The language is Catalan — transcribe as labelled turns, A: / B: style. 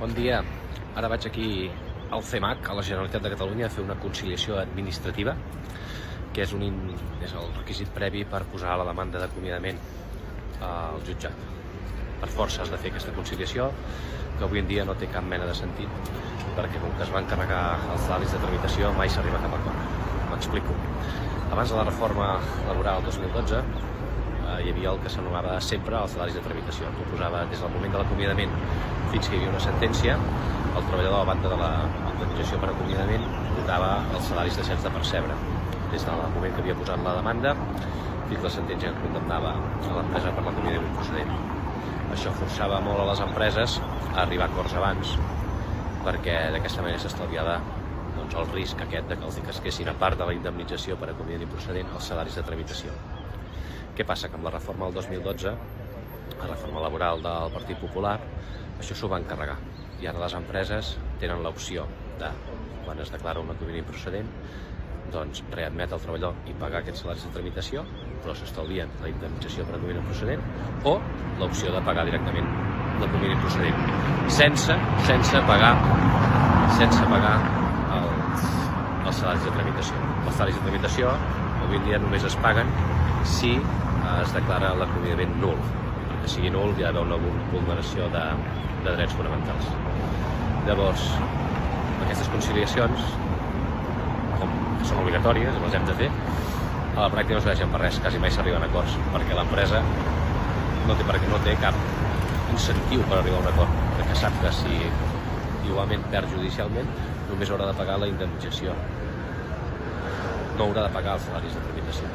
A: Bon dia. Ara vaig aquí al CEMAC, a la Generalitat de Catalunya, a fer una conciliació administrativa, que és el requisit previ per posar la demanda d'acomiadament al jutjat. Per força has de fer aquesta conciliació, que avui en dia no té cap mena de sentit, perquè com que es van carregar els salaris de tramitació mai s'arriba a cap acord. M'explico. Abans de la reforma laboral 2012 hi havia el que s'anomenava sempre els salaris de tramitació. Tu posava des del moment de l'acomiadament fins que hi havia una sentència, el treballador, a banda de la indemnització per acomiadament, votava els salaris deixats de percebre, des del moment que havia posat la demanda fins la sentència que condemnava a l'empresa per l'acomiadament procedent. Això forçava molt a les empreses a arribar a acords abans, perquè d'aquesta manera s'estalviava el risc aquest de que els casquessin, a part de la indemnització per acomiadament procedent, els salaris de tramitació. Què passa? Que amb la reforma del 2012, la reforma laboral del Partit Popular, això s'ho van carregar. I ara les empreses tenen l'opció de, quan es declara un acomiadament procedent, doncs readmet el treballador i pagar aquests salaris de tramitació, però s'estalvien la indemnització per acomiadament procedent, o l'opció de pagar directament l'acomiadament procedent, sense pagar els salaris de tramitació. Els salaris de tramitació avui en dia només es paguen si es declara l'acomiadament nul. Que sigui nul hi ha d'haver una vulneració de drets fonamentals. Llavors, aquestes conciliacions, com són obligatòries, les hem de fer, a la pràctica no serveixen per res, quasi mai s'arriben a acords, perquè l'empresa no té cap incentiu per arribar a un acord, perquè sap que si igualment perd judicialment, només haurà de pagar la indemnització, no haurà de pagar els salaris de tramitació.